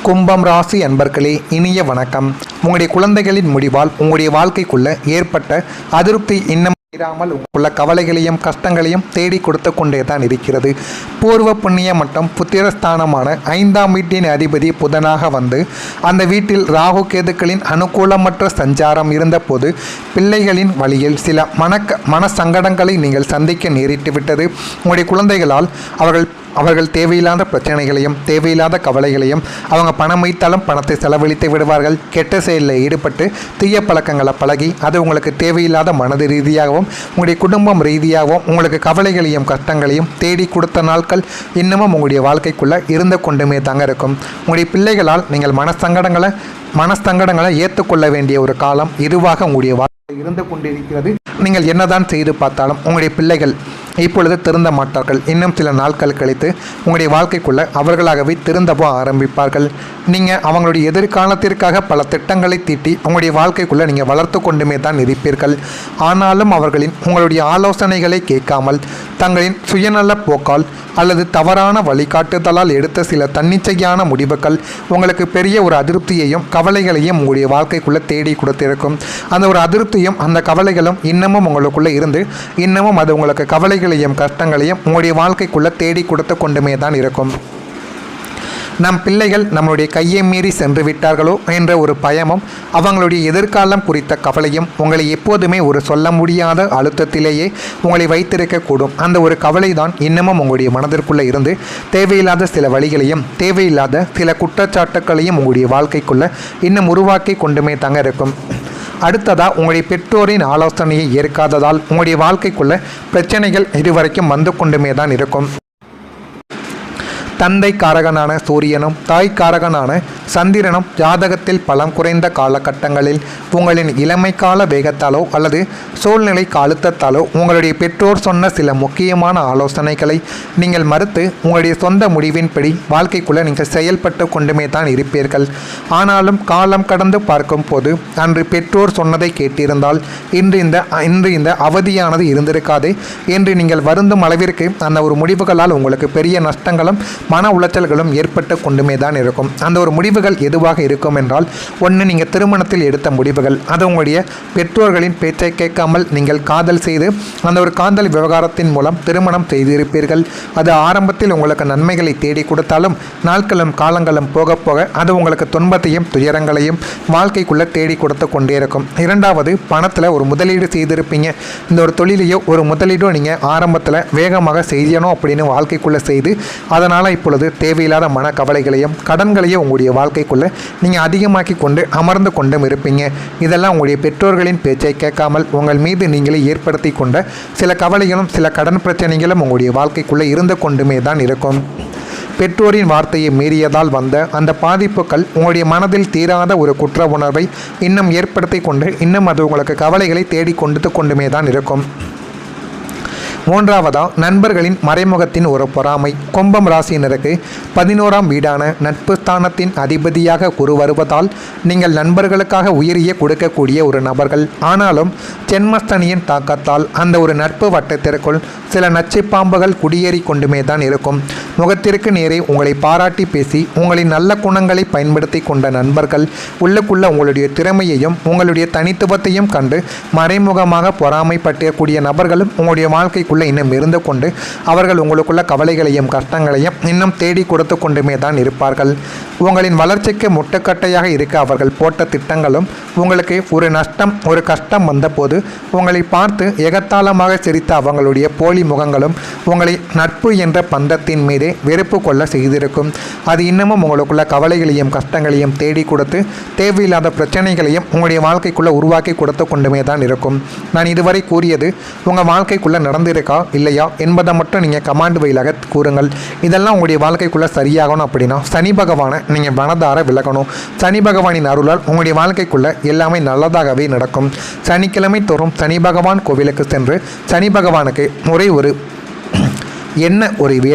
கும்பம் ராசி அன்பர்களே, இனிய வணக்கம். உங்களுடைய குழந்தைகளின் முடிவால் உங்களுடைய வாழ்க்கைக்குள்ள ஏற்பட்ட அதிருப்தி இன்னும் இராமல் உள்ள கவலைகளையும் கஷ்டங்களையும் தேடி கொடுத்து கொண்டே தான் இருக்கிறது. பூர்வ புண்ணிய மற்றும் புத்திரஸ்தானமான 5ஆம் வீட்டின் அதிபதி புதனாக வந்து அந்த வீட்டில் ராகு கேதுக்களின் அனுகூலமற்ற சஞ்சாரம் இருந்தபோது பிள்ளைகளின் வழியில் சில மன சங்கடங்களை நீங்கள் சந்திக்க நேரிட்டு விட்டது. உங்களுடைய குழந்தைகளால் அவர்கள் தேவையில்லாத பிரச்சனைகளையும் தேவையில்லாத கவலைகளையும் அவங்க பணம் வைத்தாலும் பணத்தை செலவழித்து விடுவார்கள். கெட்ட செயலில் ஈடுபட்டு தீய பழக்கங்களை பழகி அது உங்களுக்கு தேவையில்லாத மனது ரீதியாகவும் உங்களுடைய குடும்பம் ரீதியாகவும் உங்களுக்கு கவலைகளையும் கஷ்டங்களையும் தேடி கொடுத்த நாட்கள் இன்னமும் உங்களுடைய வாழ்க்கைக்குள்ளே இருந்து கொண்டுமே தாங்க இருக்கும். உங்களுடைய பிள்ளைகளால் நீங்கள் மனசங்கடங்களை ஏற்றுக்கொள்ள வேண்டிய ஒரு காலம் இதுவாக உங்களுடைய வாழ்க்கை இருந்து கொண்டிருக்கிறது. நீங்கள் என்னதான் செய்து பார்த்தாலும் உங்களுடைய பிள்ளைகள் இப்பொழுது திருந்த மாட்டார்கள். இன்னும் சில நாட்கள் கழித்து உங்களுடைய வாழ்க்கைக்குள்ள அவர்களாகவே திருந்தவோ ஆரம்பிப்பார்கள். நீங்கள் அவங்களுடைய எதிர்காலத்திற்காக பல திட்டங்களை தீட்டி உங்களுடைய வாழ்க்கைக்குள்ளே நீங்கள் வளர்த்து கொண்டுமே தான் இருப்பீர்கள். ஆனாலும் உங்களுடைய ஆலோசனைகளை கேட்காமல் தங்களின் சுயநல போக்கால் அல்லது தவறான வழிகாட்டுதலால் எடுத்த சில தன்னிச்சையான முடிவுகள் உங்களுக்கு பெரிய ஒரு அதிருப்தியையும் கவலைகளையும் உங்களுடைய வாழ்க்கைக்குள்ளே தேடி கொடுத்திருக்கும். அந்த ஒரு அதிருப்தியும் அந்த கவலைகளும் இன்னமும் உங்களுக்குள்ளே இருந்து இன்னமும் அது உங்களுக்கு கவலைகளையும் கஷ்டங்களையும் உங்களுடைய வாழ்க்கைக்குள்ளே தேடி கொடுத்து கொண்டுமே தான் இருக்கும். நம் பிள்ளைகள் நம்மளுடைய கையை மீறி சென்று விட்டார்களோ என்ற ஒரு பயமும் அவங்களுடைய எதிர்காலம் குறித்த கவலையும் உங்களை எப்போதுமே ஒரு சொல்ல முடியாத அழுத்தத்திலேயே உங்களை வைத்திருக்கக்கூடும். அந்த ஒரு கவலை தான் இன்னமும் உங்களுடைய மனதிற்குள்ளே இருந்து தேவையில்லாத சில வழிகளையும் தேவையில்லாத சில குற்றச்சாட்டுக்களையும் உங்களுடைய வாழ்க்கைக்குள்ளே இன்னும் உருவாக்கி கொண்டுமே தாங்க இருக்கும். அடுத்ததாக உங்களுடைய பெற்றோரின் ஆலோசனையை ஏற்காததால் உங்களுடைய வாழ்க்கைக்குள்ளே பிரச்சனைகள் இதுவரைக்கும் வந்து கொண்டுமே தான் இருக்கும். தந்தை காரகனான சூரியனும் தாய் காரகனான சந்திரனும் ஜாதகத்தில் பலம் குறைந்த காலகட்டங்களில் உங்களின் இளமை கால வேகத்தாலோ அல்லது சூழ்நிலை அழுத்தத்தாலோ உங்களுடைய பெற்றோர் சொன்ன சில முக்கியமான ஆலோசனைகளை நீங்கள் மறுத்து உங்களுடைய சொந்த முடிவின்படி வாழ்க்கைக்குள்ளே நீங்கள் செயல்பட்டு கொண்டுமே தான் இருப்பீர்கள். ஆனாலும் காலம் கடந்து பார்க்கும் போது அன்று பெற்றோர் சொன்னதை கேட்டிருந்தால் இன்று இந்த அவதியானது இருந்திருக்காது என்று நீங்கள் வருந்தும் அளவிற்கு அந்த ஒரு முடிவுகளால் உங்களுக்கு பெரிய நஷ்டங்களும் மன உளைச்சல்களும் ஏற்பட்டு கொண்டுமே தான் இருக்கும். அந்த ஒரு முடிவுகள் எதுவாக இருக்கும் என்றால், ஒன்று நீங்கள் திருமணத்தில் எடுத்த முடிவுகள், அது உங்களுடைய பெற்றோர்களின் பேச்சை கேட்காமல் நீங்கள் காதல் செய்து அந்த ஒரு காதல் விவகாரத்தின் மூலம் திருமணம் செய்திருப்பீர்கள். அது ஆரம்பத்தில் உங்களுக்கு நன்மைகளை தேடி கொடுத்தாலும் நாட்களும் காலங்களும் போக போக அது உங்களுக்கு துன்பத்தையும் துயரங்களையும் வாழ்க்கைக்குள்ளே தேடி கொடுத்து கொண்டே இருக்கும். இரண்டாவது, பணத்தில் ஒரு முதலீடு செய்திருப்பீங்க. இந்த ஒரு தொழிலையோ ஒரு முதலீடோ நீங்கள் ஆரம்பத்தில் வேகமாக செய்யணும் அப்படின்னு வாழ்க்கைக்குள்ளே செய்து அதனால் இப்பொழுது தேவையில்லாத மன கவலைகளையும் கடன்களையும் உங்களுடைய வாழ்க்கைக்குள்ளே நீங்கள் அதிகமாக்கி கொண்டு அமர்ந்து கொண்டும் இருப்பீங்க. இதெல்லாம் உங்களுடைய பெற்றோர்களின் பேச்சை கேட்காமல் உங்கள் மீது நீங்களே ஏற்படுத்தி கொண்ட சில கவலைகளும் சில கடன் பிரச்சனைகளும் உங்களுடைய வாழ்க்கைக்குள்ளே இருந்து கொண்டுமே தான் இருக்கும். பெற்றோரின் வார்த்தையை மீறியதால் வந்த அந்த பாதிப்புகள் உங்களுடைய மனதில் தீராத ஒரு குற்ற உணர்வை இன்னும் ஏற்படுத்தி கொண்டு இன்னும் அது உங்களுக்கு கவலைகளை தேடி கொண்டுமே தான் இருக்கும். மூன்றாவதாக, நண்பர்களின் மறைமுகத்தின் ஒரு பொறாமை. கும்பம் ராசியினருக்கு 11ஆம் வீடான நட்பு ஸ்தானத்தின் அதிபதியாக குரு வருவதால் நீங்கள் நண்பர்களுக்காக உயிரியே கொடுக்கக்கூடிய ஒரு நபர்கள். ஆனாலும் ஜென்மஸ்தனியின் தாக்கத்தால் அந்த ஒரு நட்பு வட்டத்திற்குள் சில நச்சு பாம்புகள் குடியேறி கொண்டுமே தான் இருக்கும். முகத்திற்கு நேரே உங்களை பாராட்டி பேசி உங்களின் நல்ல குணங்களை பயன்படுத்தி கொண்ட நண்பர்கள் உள்ளுக்குள்ள உங்களுடைய திறமையையும் உங்களுடைய தனித்துவத்தையும் கண்டு மறைமுகமாக பொறாமைப்பட்டிருக்கூடிய நபர்களும் உங்களுடைய வாழ்க்கை இன்னும் இருந்து கொண்டு அவர்கள் உங்களுக்குள்ள கவலைகளையும் கஷ்டங்களையும் இன்னும் தேடி கொடுத்து கொண்டுமே தான் இருப்பார்கள். உங்களின் வளர்ச்சிக்கு முட்டுக்கட்டையாக இருக்க அவர்கள் போட்ட திட்டங்களும் உங்களுக்கு ஒரு கஷ்டம் வந்தபோது உங்களை பார்த்து எகத்தாளமாக சிரித்த அவங்களுடைய போலி முகங்களும் உங்களை நட்பு என்ற பந்தத்தின் மீதே வெறுப்பு கொள்ள செய்திருக்கும். அது இன்னமும் உங்களுக்குள்ள கவலைகளையும் கஷ்டங்களையும் தேடி கொடுத்து தேவையில்லாத பிரச்சனைகளையும் உங்களுடைய வாழ்க்கைக்குள்ளே உருவாக்கி கொடுத்து கொண்டுமே தான் இருக்கும். நான் இதுவரை கூறியது உங்கள் வாழ்க்கைக்குள்ளே நடந்திருக்கா இல்லையா என்பதை மட்டும் நீங்கள் கமாண்ட் வழியாக கூறுங்கள். இதெல்லாம் உங்களுடைய வாழ்க்கைக்குள்ளே சரியாகணும் அப்படின்னா சனி பகவானை நீங்கள் மனதார விலகணும். சனி பகவானின் அருளால் உங்களுடைய வாழ்க்கைக்குள்ளே எல்லாமே நல்லதாகவே நடக்கும். சனிக்கிழமை தோறும் சனி பகவான் கோவிலுக்கு சென்று சனி பகவானுக்கு ஒரு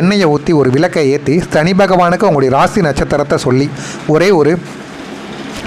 எண்ணெயை ஊற்றி ஒரு விளக்கை ஏற்றி சனி பகவானுக்கு உங்களுடைய ராசி நட்சத்திரத்தை சொல்லி ஒரே ஒரு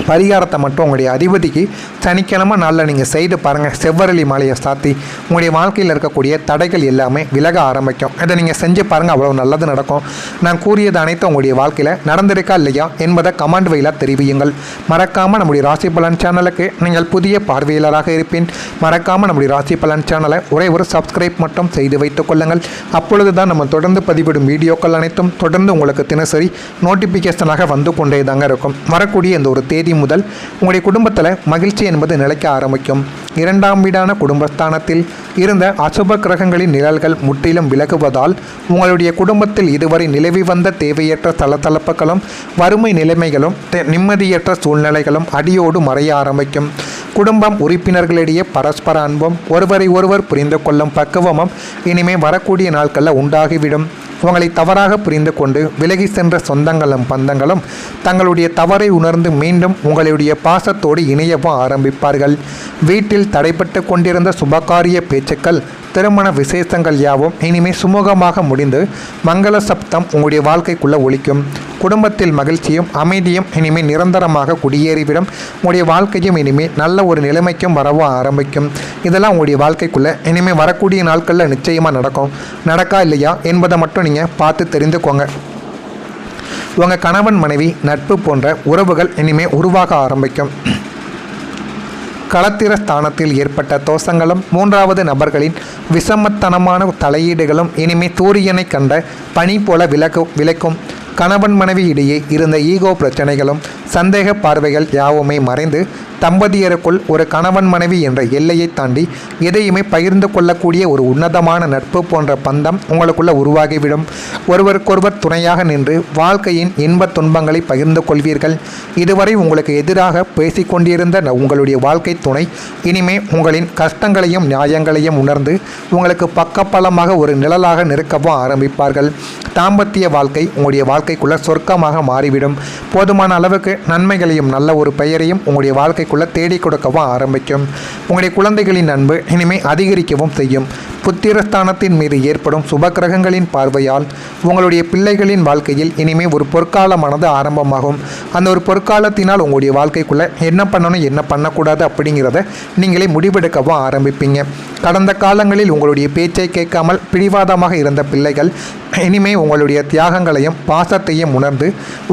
பரிகாரத்தை மட்டும் உங்களுடைய அதிபதிக்கு சனிக்கிழமை நாளில் நீங்கள் செய்து பாருங்கள். செவ்வரளி மாலையை சாத்தி உங்களுடைய வாழ்க்கையில் இருக்கக்கூடிய தடைகள் எல்லாமே விலக ஆரம்பிக்கும். இதை நீங்கள் செஞ்சு பாருங்கள், அவ்வளோ நல்லது நடக்கும். நான் கூறியது அனைத்தும் உங்களுடைய வாழ்க்கையில் நடந்திருக்கா இல்லையா என்பதை கமெண்ட் வழியாக தெரிவியுங்கள். மறக்காமல் நம்முடைய ராசி பலன் சேனலுக்கு நீங்கள் புதிய பார்வையாளராக இருப்பேன். மறக்காமல் நம்முடைய ராசி பலன் சேனலை ஒரே ஒரு சப்ஸ்கிரைப் மட்டும் செய்து வைத்துக் கொள்ளுங்கள். அப்பொழுது தான் நம்ம தொடர்ந்து பதிவிடும் வீடியோக்கள் அனைத்தும் தொடர்ந்து உங்களுக்கு தினசரி நோட்டிஃபிகேஷனாக வந்து கொண்டே தாங்க இருக்கும். வரக்கூடிய இந்த ஒரு தேதி முதல் உங்களுடைய குடும்பத்தில் மகிழ்ச்சி என்பது நிலைக்க ஆரம்பிக்கும். 2ஆம் வீடான குடும்பஸ்தானத்தில் இருந்த அசுப கிரகங்களின் நிழல்கள் முற்றிலும் விலகுவதால் உங்களுடைய குடும்பத்தில் இதுவரை நிலவி வந்த தேவையற்ற தளதளப்புகளும் வறுமை நிலைமைகளும் நிம்மதியற்ற சூழ்நிலைகளும் அடியோடு மறைய ஆரம்பிக்கும். குடும்பம் உறுப்பினர்களிடையே பரஸ்பர அன்பும் ஒருவரை ஒருவர் புரிந்து கொள்ளும் பக்குவமும் இனிமே வரக்கூடிய நாட்களில் உண்டாகிவிடும். உங்களை தவறாக புரிந்து கொண்டு விலகி சென்ற சொந்தங்களும் பந்தங்களும் தங்களுடைய தவறை உணர்ந்து மீண்டும் உங்களுடைய பாசத்தோடு இணையவும் ஆரம்பிப்பார்கள். வீட்டில் தடைப்பட்டு கொண்டிருந்த சுபகாரிய பேச்சுக்கள், திருமண விசேஷங்கள் யாவும் இனிமேல் சுமூகமாக முடிந்து மங்கள சப்தம் உங்களுடைய வாழ்க்கைக்குள்ளே ஒலிக்கும். குடும்பத்தில் மகிழ்ச்சியும் அமைதியும் இனிமேல் நிரந்தரமாக குடியேறிவிடும். உங்களுடைய வாழ்க்கையும் இனிமேல் நல்ல ஒரு நிலைமைக்கும் வரவும் ஆரம்பிக்கும். இதெல்லாம் உங்களுடைய வாழ்க்கைக்குள்ளே இனிமேல் வரக்கூடிய நாட்களில் நிச்சயமாக நடக்கும். நடக்கா இல்லையா என்பதை மட்டும் நீங்கள் பார்த்து தெரிந்துக்கோங்க. உங்கள் கணவன் மனைவி நட்பு போன்ற உறவுகள் இனிமேல் உருவாக ஆரம்பிக்கும். களத்திர ஸ்தானத்தில் ஏற்பட்ட தோஷங்களும் 3வது நபர்களின் விஷமத்தனமான தலையீடுகளும் இனிமே சூரியனை கண்ட பனி போல விலக்கும். கணவன் மனைவி இடையே இருந்த ஈகோ பிரச்சனைகளும் சந்தேக பார்வைகள் யாவுமே மறைந்து தம்பதியருக்குள் ஒரு கணவன் மனைவி என்ற எல்லையை தாண்டி எதையுமே பகிர்ந்து கொள்ளக்கூடிய ஒரு உன்னதமான நட்பு போன்ற பந்தம் உங்களுக்குள்ள உருவாகிவிடும். ஒருவருக்கொருவர் துணையாக நின்று வாழ்க்கையின் இன்ப துன்பங்களை பகிர்ந்து கொள்வீர்கள். இதுவரை உங்களுக்கு எதிராக பேசிக்கொண்டிருந்த உங்களுடைய வாழ்க்கை துணை இனிமே உங்களின் கஷ்டங்களையும் நியாயங்களையும் உணர்ந்து உங்களுக்கு பக்கபலமாக ஒரு நிழலாக நிற்கவும் ஆரம்பிப்பார்கள். தாம்பத்திய வாழ்க்கை உங்களுடைய வாழ்க்கைக்குள்ள சொர்க்கமாக மாறிவிடும். போதுமான அளவுக்கு நன்மைகளையும் நல்ல ஒரு பெயரையும் உங்களுடைய வாழ்க்கைக்குள்ள தேடி கொடுக்கவும் ஆரம்பிக்கும். உங்களுடைய குழந்தைகளின் அன்பு இனிமேல் அதிகரிக்கவும் செய்யும். புத்திரஸ்தானத்தின் மீது ஏற்படும் சுபகிரகங்களின் பார்வையால் உங்களுடைய பிள்ளைகளின் வாழ்க்கையில் இனிமேல் ஒரு பொற்காலமானது ஆரம்பமாகும். அந்த ஒரு பொற்காலத்தினால் உங்களுடைய வாழ்க்கைக்குள்ளே என்ன பண்ணணும் என்ன பண்ணக்கூடாது அப்படிங்கிறத நீங்களே முடிவெடுக்கவும் ஆரம்பிப்பீங்க. கடந்த காலங்களில் உங்களுடைய பேச்சை கேட்காமல் பிடிவாதமாக இருந்த பிள்ளைகள் இனிமேல் உங்களுடைய தியாகங்களையும் பாசத்தையும் உணர்ந்து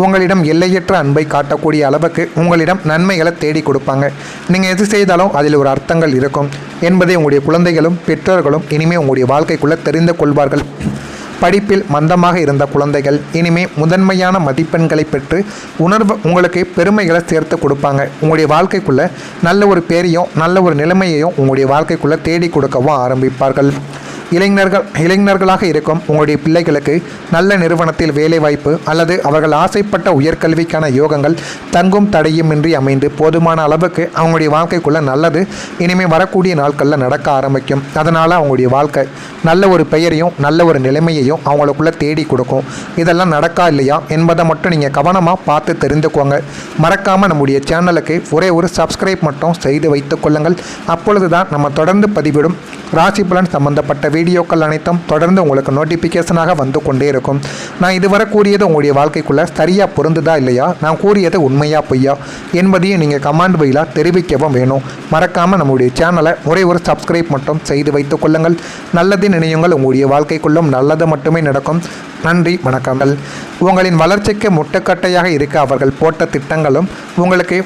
உங்களிடம் எல்லையற்ற அன்பை காட்டக்கூடிய அளவுக்கு உங்களிடம் நன்மைகளை தேடி கொடுப்பாங்க. நீங்கள் எது செய்தாலும் அதில் ஒரு அர்த்தங்கள் இருக்கும் என்பதை உங்களுடைய குழந்தைகளும் பெற்றோர்களும் இனிமேல் உங்களுடைய வாழ்க்கைக்குள்ளே தெரிந்து கொள்வார்கள். படிப்பில் மந்தமாக இருந்த குழந்தைகள் இனிமேல் முதன்மையான மதிப்பெண்களை பெற்று உங்களுக்கு பெருமைகளை சேர்த்து கொடுப்பாங்க. உங்களுடைய வாழ்க்கைக்குள்ளே நல்ல ஒரு பேரையும் நல்ல ஒரு நிலைமையையும் உங்களுடைய வாழ்க்கைக்குள்ளே தேடி கொடுக்கவும் ஆரம்பிப்பார்கள். இளைஞர்களாக இருக்கும் உங்களுடைய பிள்ளைகளுக்கு நல்ல நிறுவனத்தில் வேலைவாய்ப்பு அல்லது அவர்கள் ஆசைப்பட்ட உயர்கல்விக்கான யோகங்கள் தங்கும் தடையுமின்றி அமைந்து போதுமான அளவுக்கு அவங்களுடைய வாழ்க்கைக்குள்ளே நல்லது இனிமேல் வரக்கூடிய நாட்களில் நடக்க ஆரம்பிக்கும். அதனால் அவங்களுடைய வாழ்க்கை நல்ல ஒரு பெயரையும் நல்ல ஒரு நிலைமையையும் அவங்களுக்குள்ளே தேடி கொடுக்கும். இதெல்லாம் நடக்கா இல்லையா என்பதை மட்டும் நீங்கள் கவனமாக பார்த்து தெரிந்துக்கோங்க. மறக்காமல் நம்முடைய சேனலுக்கு ஒரே ஒரு சப்ஸ்கிரைப் மட்டும் செய்து வைத்துக் கொள்ளுங்கள். அப்பொழுது தான் நம்ம தொடர்ந்து பதிவிடும் ராசி பலன் சம்பந்தப்பட்ட வீடியோக்கள் அனைத்தும் தொடர்ந்து உங்களுக்கு நோட்டிஃபிகேஷனாக வந்து கொண்டே இருக்கும். நான் இதுவரை கூறியது உங்களுடைய வாழ்க்கைக்குள்ளே சரியாக பொருந்துதா இல்லையா, நான் கூறியது உண்மையா பொய்யா என்பதையும் நீங்கள் கமெண்ட் வழியாக தெரிவிக்கவும் வேணும். மறக்காமல் நம்முடைய சேனலை ஒரே ஒரு சப்ஸ்கிரைப் மட்டும் செய்து வைத்துக் கொள்ளுங்கள். நல்லது நினையுங்கள், உங்களுடைய வாழ்க்கைக்குள்ளும் நல்லது மட்டுமே நடக்கும். நன்றி, வணக்கங்கள். உங்களின் வளர்ச்சிக்கு முட்டுக்கட்டையாக இருக்க அவர்கள் போட்ட திட்டங்களும் உங்களுக்கு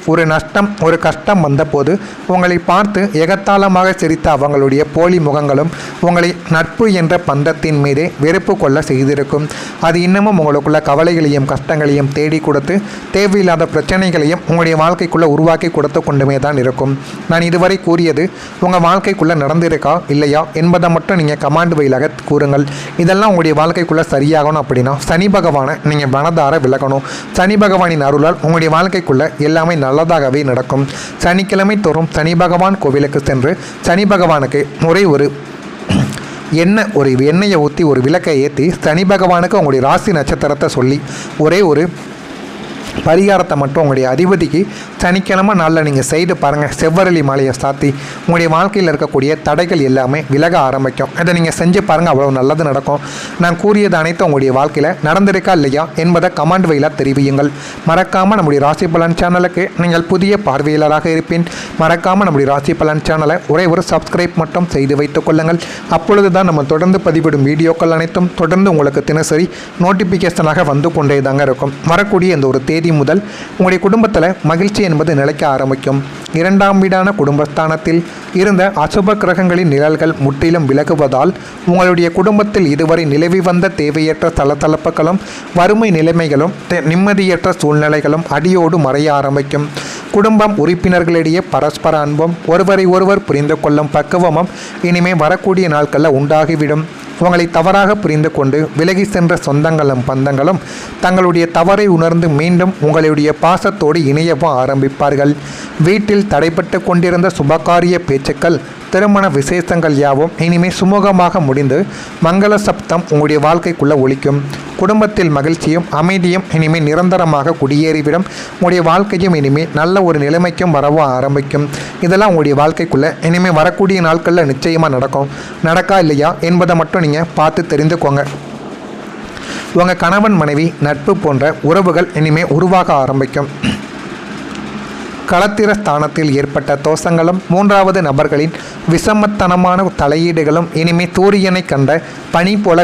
ஒரு கஷ்டம் வந்தபோது உங்களை பார்த்து எகத்தாளமாக சிரித்த அவங்களுடைய போலி முகங்களும் உங்களை நட்பு என்ற பந்தத்தின் மீதே வெறுப்பு கொள்ள செய்திருக்கும். அது இன்னமும் உங்களுக்குள்ள கவலைகளையும் கஷ்டங்களையும் தேடி கொடுத்து தேவையில்லாத பிரச்சனைகளையும் உங்களுடைய வாழ்க்கைக்குள்ளே உருவாக்கி கொடுத்து கொண்டுமே தான் இருக்கும். நான் இதுவரை கூறியது உங்கள் வாழ்க்கைக்குள்ளே நடந்திருக்கா இல்லையா என்பதை மட்டும் நீங்கள் கமாண்ட் வழியாக கூறுங்கள். இதெல்லாம் உங்களுடைய வாழ்க்கைக்குள்ளே சரியாகணும் அப்படின்னா சனி பகவானை நீங்கள் மனதார விலகணும். சனி பகவானின் அருளால் உங்களுடைய வாழ்க்கைக்குள்ளே எல்லாமே நல்லதாகவே நடக்கும். சனிக்கிழமை தோறும் சனி பகவான் கோவிலுக்கு சென்று சனி பகவானுக்கு ஒரு எண்ணெயை ஊற்றி ஒரு விளக்கை ஏற்றி சனி பகவானுக்கு உங்களுடைய ராசி நட்சத்திரத்தை சொல்லி ஒரு பரிகாரத்தை மட்டும் உங்களுடைய அதிபதிக்கு சனிக்கிழமை நாளில் நீங்கள் செய்து பாருங்கள். செவ்வரளி மாலையை சாத்தி உங்களுடைய வாழ்க்கையில் இருக்கக்கூடிய தடைகள் எல்லாமே விலக ஆரம்பிக்கும். இதை நீங்கள் செஞ்சு பாருங்கள், அவ்வளோ நல்லது நடக்கும். நான் கூறியது அனைத்தும் உங்களுடைய வாழ்க்கையில் நடந்திருக்கா இல்லையா என்பதை கமெண்ட் வழியாக தெரிவியுங்கள். மறக்காமல் நம்முடைய ராசி பலன் சேனலுக்கு நீங்கள் புதிய பார்வையாளராக இருப்பேன். மறக்காமல் நம்முடைய ராசி பலன் சேனலை ஒரே ஒரு சப்ஸ்கிரைப் மட்டும் செய்து வைத்துக் கொள்ளுங்கள். அப்பொழுது தான் நம்ம தொடர்ந்து பதிவிடும் வீடியோக்கள் அனைத்தும் தொடர்ந்து உங்களுக்கு தினசரி நோட்டிஃபிகேஷனாக வந்து கொண்டே தாங்க இருக்கும். வரக்கூடிய இந்த ஒரு தேதி முதல் உங்களுடைய குடும்பத்தில் மகிழ்ச்சி என்பது நிலைக்க ஆரம்பிக்கும். 2ஆம் வீடான குடும்பஸ்தானத்தில் இருந்த அசுப கிரகங்களின் நிழல்கள் முற்றிலும் விலகுவதால் உங்களுடைய குடும்பத்தில் இதுவரை நிலவி வந்த தேவையற்ற தளதளப்புகளும் வறுமை நிலைமைகளும் நிம்மதியற்ற சூழ்நிலைகளும் அடியோடு மறைய ஆரம்பிக்கும். குடும்பம் உறுப்பினர்களிடையே பரஸ்பர அன்பும் ஒருவரை ஒருவர் புரிந்து கொள்ளும் பக்குவமும் இனிமே வரக்கூடிய நாட்களில் உண்டாகிவிடும். உங்களை தவறாக புரிந்து கொண்டு விலகி சென்ற சொந்தங்களும் பந்தங்களும் தங்களுடைய தவறை உணர்ந்து மீண்டும் உங்களுடைய பாசத்தோடு இணையவும் ஆரம்பிப்பார்கள். வீட்டில் தடைப்பட்டு கொண்டிருந்த சுபகாரிய பேச்சுக்கள் திருமண விசேஷங்கள் யாவும் இனிமேல் சுமூகமாக முடிந்து மங்கள சப்தம் உங்களுடைய வாழ்க்கைக்குள்ளே ஒலிக்கும். குடும்பத்தில் மகிழ்ச்சியும் அமைதியும் இனிமேல் நிரந்தரமாக குடியேறிவிடும். உங்களுடைய வாழ்க்கையும் இனிமேல் நல்ல ஒரு நிலைமைக்கும் வரவும் ஆரம்பிக்கும். இதெல்லாம் உங்களுடைய வாழ்க்கைக்குள்ளே இனிமேல் வரக்கூடிய நாட்களில் நிச்சயமாக நடக்கும். நடக்கா இல்லையா என்பதை மட்டும் நீங்கள் பார்த்து தெரிந்துக்கோங்க. உங்கள் கணவன் மனைவி நட்பு போன்ற உறவுகள் இனிமேல் உருவாக ஆரம்பிக்கும். களத்திர ஸ்தானத்தில் ஏற்பட்ட தோஷங்களும் 3வது நபர்களின் விஷமத்தனமான தலையீடுகளும் இனிமே சூரியனை கண்ட பனி போல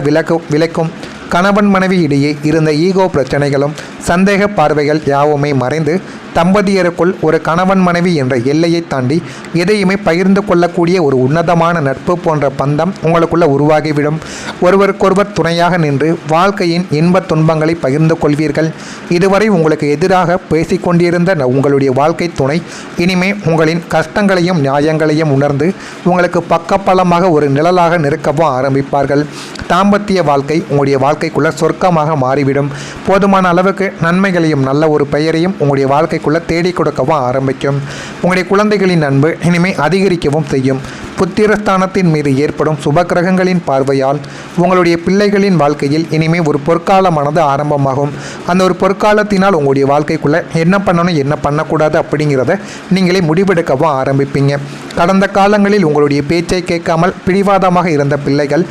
விலக்கும். கணவன் மனைவி இடையே இருந்த ஈகோ பிரச்சனைகளும் சந்தேக பார்வைகள் யாவுமே மறைந்து தம்பதியருக்குள் ஒரு கணவன் மனைவி என்ற எல்லையை தாண்டி எதையுமே பகிர்ந்து கொள்ளக்கூடிய ஒரு உன்னதமான நட்பு போன்ற பந்தம் உங்களுக்குள்ள உருவாகிவிடும். ஒருவருக்கொருவர் துணையாக நின்று வாழ்க்கையின் இன்ப துன்பங்களை பகிர்ந்து கொள்வீர்கள். இதுவரை உங்களுக்கு எதிராக பேசிக்கொண்டிருந்த உங்களுடைய வாழ்க்கை துணை இனிமே உங்களின் கஷ்டங்களையும் நியாயங்களையும் உணர்ந்து உங்களுக்கு பக்கபலமாக ஒரு நிழலாக நிற்கவும் ஆரம்பிப்பார்கள். தாம்பத்திய வாழ்க்கை உங்களுடைய வாழ்க்கைக்குள்ள சொர்க்கமாக மாறிவிடும். போதுமான அளவுக்கு நன்மைகளையும் நல்ல ஒரு பெயரையும் உங்களுடைய வாழ்க்கைக்குள்ள தேடி கொடுக்கவும் ஆரம்பிக்கும். உங்களுடைய குழந்தைகளின் அன்பு இனிமே அதிகரிக்கவும் செய்யும். புத்திரஸ்தானத்தின் மீது ஏற்படும் சுபகிரகங்களின் பார்வையால் உங்களுடைய பிள்ளைகளின் வாழ்க்கையில் இனிமே ஒரு பொற்காலமானது ஆரம்பமாகும். அந்த ஒரு பொற்காலத்தினால் உங்களுடைய வாழ்க்கைக்குள்ள என்ன பண்ணணும் என்ன பண்ணக்கூடாது அப்படிங்கிறத நீங்களே முடிவெடுக்கவும் ஆரம்பிப்பீங்க. கடந்த காலங்களில் உங்களுடைய பேச்சை கேட்காமல் பிடிவாதமாக இருந்த பிள்ளைகள்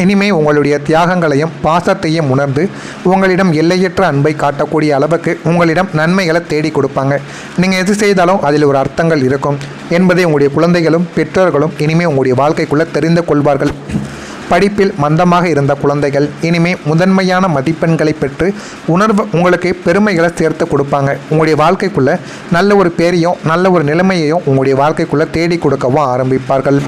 இனிமே உங்களுடைய தியாகங்களையும் பாசத்தையும் உணர்ந்து உங்களிடம் எல்லையற்ற அன்பை காட்டக்கூடிய அளவுக்கு உங்களிடம் நன்மைகளை தேடி கொடுப்பாங்க. நீங்கள் எது செய்தாலும் அதில் ஒரு அர்த்தங்கள் இருக்கும் என்பதை உங்களுடைய குழந்தைகளும் பெற்றோர்களும் இனிமேல் உங்களுடைய வாழ்க்கைக்குள்ளே தெரிந்து கொள்வார்கள். படிப்பில் மந்தமாக இருந்த குழந்தைகள் இனிமே முதன்மையான மதிப்பெண்களை பெற்று உங்களுக்கு பெருமைகளை சேர்த்து கொடுப்பாங்க. உங்களுடைய வாழ்க்கைக்குள்ளே நல்ல ஒரு பேரையும் நல்ல ஒரு நிலைமையையும் உங்களுடைய வாழ்க்கைக்குள்ளே தேடி கொடுக்கவும் ஆரம்பிப்பார்கள்.